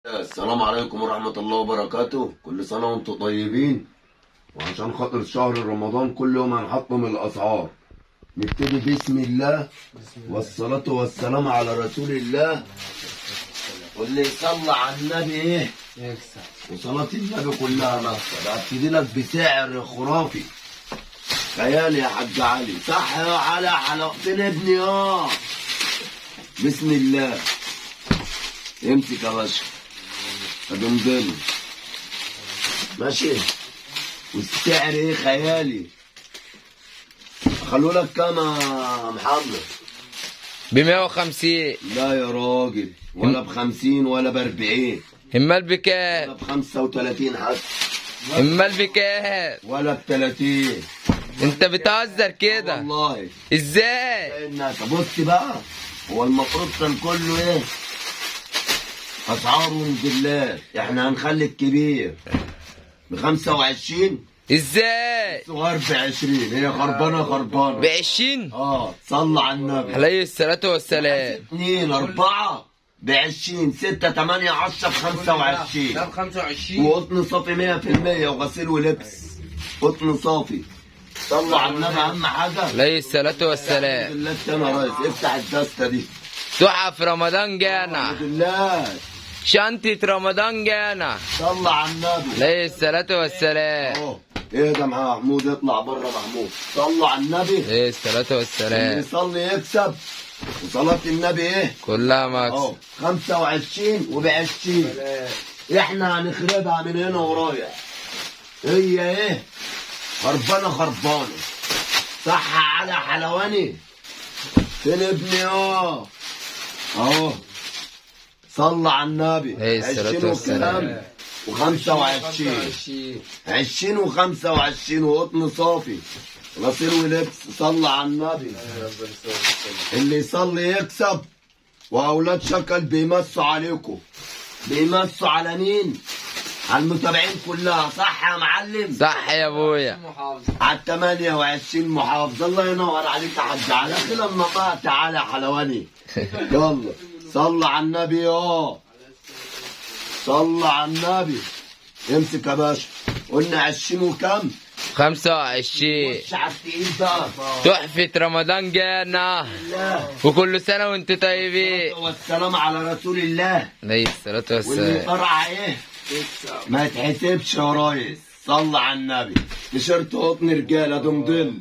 السلام عليكم ورحمة الله وبركاته. كل سنة وانتم طيبين. وعشان خاطر شهر رمضان كل يوم هنحطم الأسعار. نبتدي بسم الله والصلاة والسلام على رسول الله. واللي يصلي على النبي ايه وصلاة النبي كلها مكسب. هبتدي لك بسعر خرافي خيالي يا حاج علي. صح يا علي حلقتين ابني بسم الله. امسك يا باشا ادمدله ماشي. والسعر ايه خيالي. خلوا لك كام يا محمد؟ ب150. لا يا راجل، ولا ب50 ولا ب40. امال بكام؟ ولا ب35 حتى. امال بكام؟ ولا ب30. انت بتهزر كده والله. ازاي؟ انك بص بقى، هو المفروض كان كله ايه اسعاره بالله. احنا هنخلي الكبير ب25، ازاي؟ الصغير ب20. هي خربانه خربانه. ب20؟ صلى على النبي عليه الصلاة والسلام. 2 4 ب20، 6 8 10 ب25. ده ب25. وقطن صافي 100% وغسيل ولبس قطن صافي. صلى على النبي اهم حاجه. عليه الصلاة والسلام. بالله التاني يا ريس، افتح الدسته دي. تحف رمضان جانا، بالله شنطة رمضان جانا. صلى على النبي. عليه الصلاة والسلام. اهو ايه ده محمود؟ اطلع بره محمود. صلوا على النبي. عليه الصلاة اللي والسلام. يصلي يكسب. وصلاة النبي ايه كلها اهو مكسب. 25 وب20. احنا هنخربها من هنا ورايح. هي ايه خربانه خربانه. صح على حلواني. فين ابني اهو صلى على النبي. عليه الصلاة والسلام. و25 20 و25 وقطن صافي غسيل ولبس. صلى على النبي. اللي يصلي يكسب. واولاد شكل بيمسوا عليكم. بيمسوا على مين؟ على المتابعين كلها. صح يا معلم؟ صح يا ابويا. على 28 محافظ. الله ينور عليك يا حاج علي. اخي لما طلع تعالى يا حلواني. يلا صلى على النبي. صلى على النبي. امسك يا باشا. قلنا 20 وكم؟ 25. خش على التقيل بقى. تحفة رمضان جانا، وكل سنة وانتم طيبين. والسلام على رسول الله. عليه الصلاة واللي والسلام. طرع ايه ما يتحسبش يا ريس. صلى على النبي. تيشيرت قطن رجاله دمضل.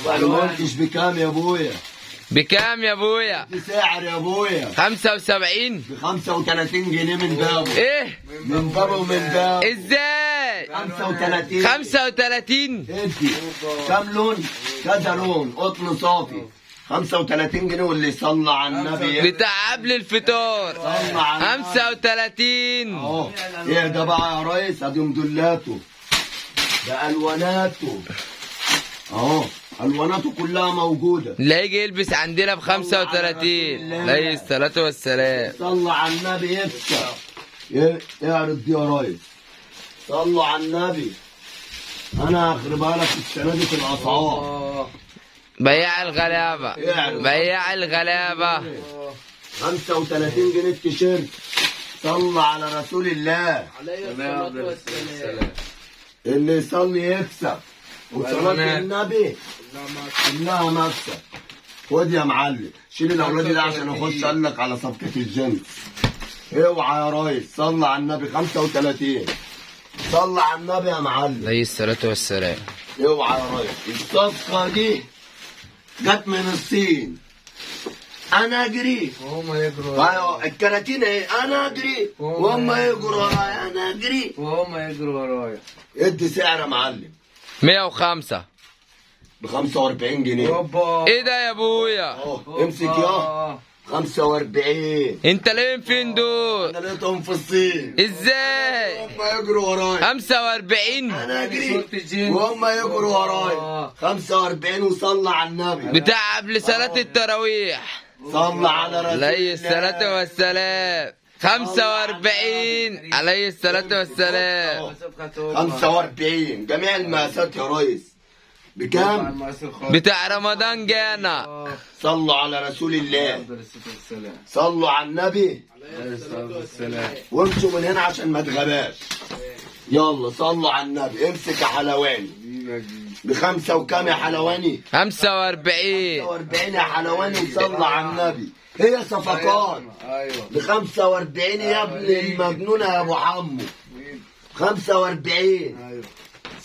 ما قلتش بكام يا ابويا؟ بكام يا ابويا؟ بسعر يا ابويا 75. ب 35 جنيه من بابه. ايه؟ من بابه ومن بابه. ازاي؟ 35. 35؟ ادي كام لون؟ كذا لون قطن صافي 35 جنيه. واللي يصلى على النبي بتاع قبل الفطار. صلى على النبي. 35. اهو ايه ده بقى يا ريس؟ ادي موديلاته ده الواناته اهو. الواناته كلها موجوده. اللي هيجي يلبس عندنا ب35. عليه الصلاة والسلام. صلى على النبي يكسب. اعرض دي يا ريس. صلوا على النبي. انا هخربها لك السنه دي في الاسعار. بياع الغلابة، بياع الغلابة. 35 جنيه التيشيرت. صلى على رسول الله. عليه الصلاة والسلام. اللي يصلي يكسب. وصلاة النبي كلها مكسب. خد يا معلم. شيل الاولاد ده عشان اخش اقول لك على صفقه الجنس. اوعى يا ريس. صلى على النبي. 35. صلى على النبي يا معلم. عليه الصلاة والسلام. اوعى يا ريس. الصفقه دي جت من الصين. انا اجري وهم يجروا ايوه الكراتين اهي. انا اجري وهم يجروا ورايا. انا اجري وهم يجروا ورايا. ادي سعر يا معلم. 105. ب 45 جنيه. يابا ايه ده يا ابويا؟ اهو امسك يا 45. انت لاقيهم فين دول؟ انا لقيتهم في الصين. ازاي؟ هم يجروا ورايا. 45 انا اجري وهم يجروا ورايا. 45 وصلى على النبي. بتاع قبل صلاة التراويح. صلى على رسول الله. عليه الصلاة والسلام. 45. عليه الصلاة والسلام. 45 جميع المقاسات يا ريس. بكام؟ المقاس الخاص. بتاع رمضان جانا. صلوا على رسول الله، أفضل الصلاة والسلام. صلوا على النبي، عليه الصلاة والسلام. وامشوا من هنا عشان ما تغباش. يلا صلوا على النبي. امسك يا حلواني بخمسة وكام يا حلواني؟ 45. 45 يا حلواني، وصلى على النبي. هي صفقات ايوه ب 45 يا ابن المجنونة يا ابو حمو. 45. ايوه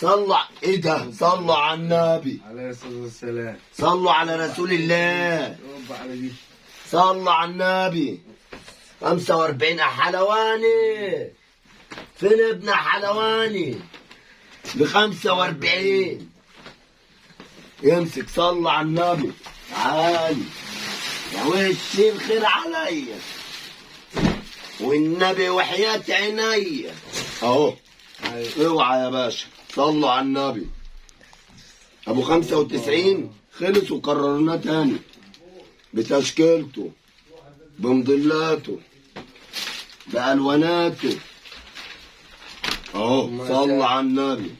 صلوا ايه ده؟ صلوا على النبي، عليه الصلاة والسلام. صلوا على رسول الله، رب على دي. صلوا على النبي. 45 يا حلواني. فين ابن حلواني؟ ب 45. امسك صلى على النبي. تعالي يا وش الخير عليا والنبي وحياة عينيا اهو. ايوه اوعى يا باشا، صلوا على النبي. ابو 95 خلص وقررناه تاني بتشكيلته بمضلاته بألواناته اهو. صلى على النبي.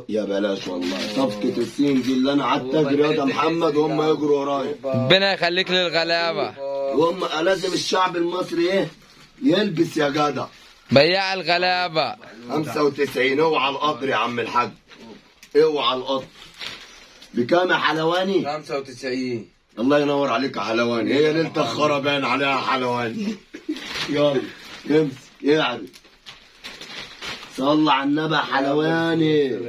يا بلاش والله صفقة السين دي اللي انا قعدت اجري يا محمد وهم يجروا ورايا. ربنا يخليك للغلابة. وهم لازم الشعب المصري ايه يلبس يا جدع. بياع الغلابة. 95. اوعى القطر يا عم الحاج، اوعى القطر. بكام يا حلواني؟ 95. الله ينور عليك يا حلواني. هي ليلة الخربان عليها يا حلواني. يلا امسك اعرف. صلى على النبي يا حلواني.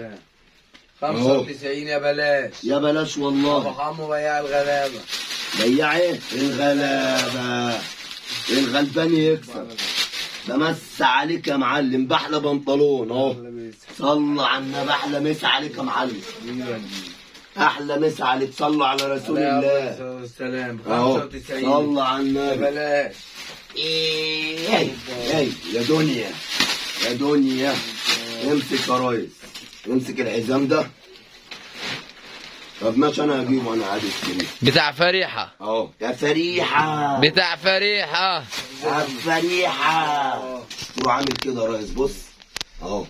95 يا بلاش. يا بلاش ابو والله. حمو بياع الغلابة. بياع ايه؟ الغلابة. الغلبان يكسب. بمس عليك يا معلم بحلى بنطلون اهو. صلى على النبي. احلى مسا عليك يا معلم، احلى مسا عليك. صلوا على رسول عليه الله الصلاة والسلام. اهو. 95 صلى على يا النبي. بلاش. ايه ايه يا دنيا يا دنيا. امسك يا ريس، امسك الحزام ده. طب ماشي انا هجيبه انا عادي السرير بتاع فريحة. اهو. يا فريحة، بتاع فريحة. يا فريحة. روح عامل كده يا ريس. بص اهو.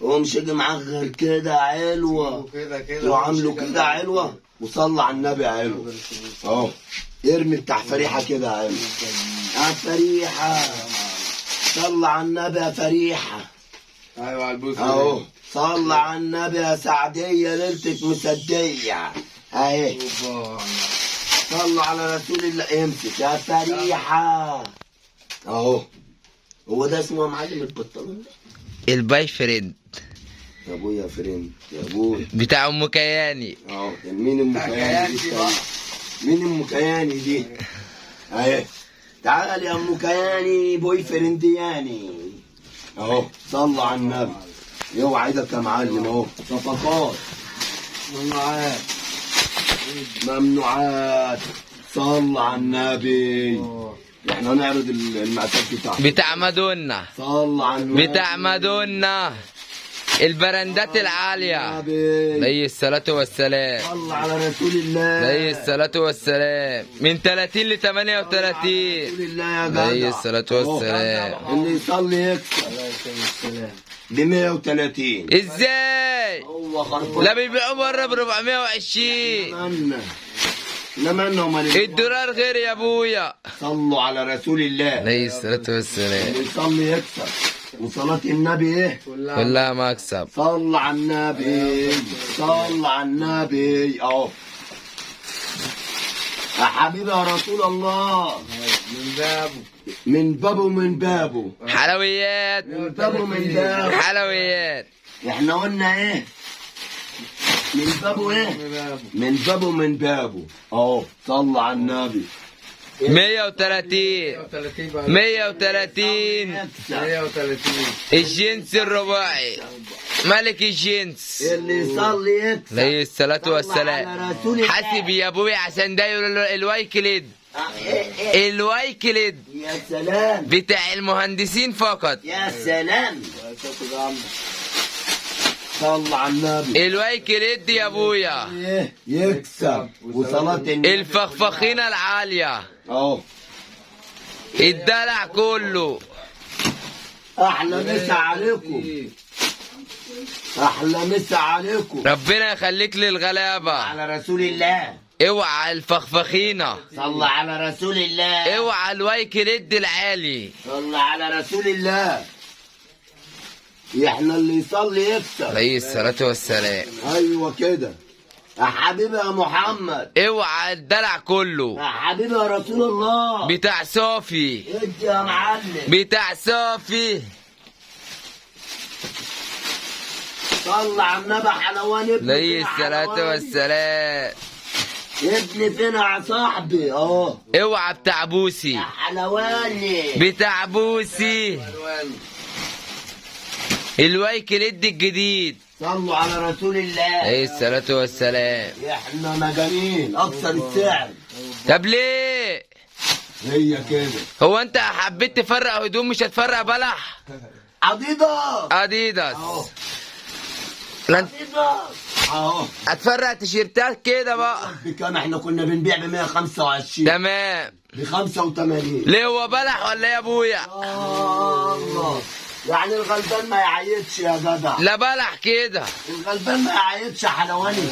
هو مش هيجي معاك غير كده علوة. كده كده. روح عامله كده علوة وصلى على النبي يا علوة اهو. ارمي بتاع فريحة كده يا علوة. يا فريحة صلى على النبي يا فريحة ايوه على البوس اهو. صلى على النبي يا سعدية ليلتك مسدية اهي. صلوا على رسول الله. امسك يا فريحة اهو. هو ده اسمه يا معلم البطلون ده؟ الباي فريند. يا ابويا فريند يا ابويا بتاع ام كياني. اهو. مين ام كياني دي؟ مين ام كياني دي؟ اهي. تعال يا ام كياني بوي فريندياني اهو. صلى على النبي. اوعى ايدك يا معلم اهو. صفقات ممنوعات. ممنوعات. صلى على النبي. احنا هنعرض المعتاد بتاعنا. بتاع مادونا. صلى على النبي. بتاع مادونا. البراندات العالية. عليه الصلاة والسلام. صلى على رسول الله. عليه الصلاة والسلام. من 30 ل 38. رسول الله يا جدع. عليه الصلاة والسلام. اللي يصلي يكسب ب 130. ازاي؟ هو خربان. لا بيبيعوا بره ب 420. لمنا ومالك. الدولار غير يا ابويا. صلوا على رسول الله. عليه الصلاة والسلام. اللي يصلي يكسب. وصلاة النبي ايه؟ كلها مكسب. صلى على النبي. صلى على النبي اهو. يا حبيبي يا رسول الله. من بابه. من بابه من بابه. حلويات. من بابه من بابه. حلويات. احنا قلنا ايه؟ من بابه ايه؟ من بابه. من بابه من بابه اهو. صلى على النبي. 130. 130 بقى. 130. 130. الجنس الرباعي. ملك الجنس. اللي يصلي يكسب. عليه الصلاة صلى والسلام. على رسول الله. حاسب يا ابوي عشان ده الوايكليد. الوايكليد يا سلام. بتاع المهندسين فقط. يا سلام. صلى على النبي. الوايكليد يا ابويا. ايه يكسب. وصلاة النبي. الفخفخينة العالية. اهو. الدلع كله. احلى مسا عليكم. احلى مسا عليكم. ربنا يخليك للغلابة. على رسول الله. اوعى الفخفخينة. صلى على رسول الله. اوعى الوايك لد العالي. صلى على رسول الله. احنا اللي يصلي يكسب. عليه الصلاة والسلام. ايوه كده. يا حبيبي يا محمد. اوعى الدلع كله. يا حبيبي يا رسول الله. بتاع صافي. انت يا معلم. بتاع صافي. صلى على النبي حلوان ابن. عليه الصلاة والسلام. ابني فينا يا صاحبي اهو. اوعى بتاع بوسي. يا حلواني. بتاع بوسي. الوايك لد الجديد. صلوا على رسول الله. عليه الصلاة والسلام. احنا مجانين اكثر السعر. طب ليه؟ هي كده. هو انت حبيت تفرق هدوم مش هتفرق بلح؟ اديداس. اديداس. اهو. لا انت اديداس اهو. هتفرق تيشيرتات كده بقى. بكام احنا كنا بنبيع ب 125. تمام. ب 85. ليه هو بلح ولا ايه يا ابويا؟ الله. يعني الغلبان ما يعيطش يا جدع. لا بلح كده. الغلبان ما يعيطش يا حلواني.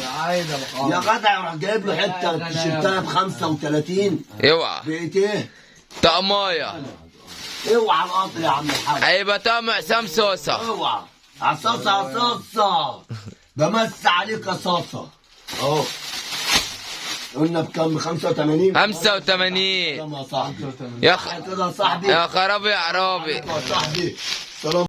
يا جدع يروح جايب له حته تيشيرتها ب 35. اوعى. بقيت ايه؟ طقمايه. اوعى القطر يا عم الحاج. هيبقى طقم حسام صوصه. اوعى. عصاصه عصاصه. بمس عليك يا صاصه. اهو. قلنا بكام؟ 85. 85. كام يا صاحبي؟ يا كده يا صاحبي. يا خرابي يا عرابي. يا صاحبي. سلام.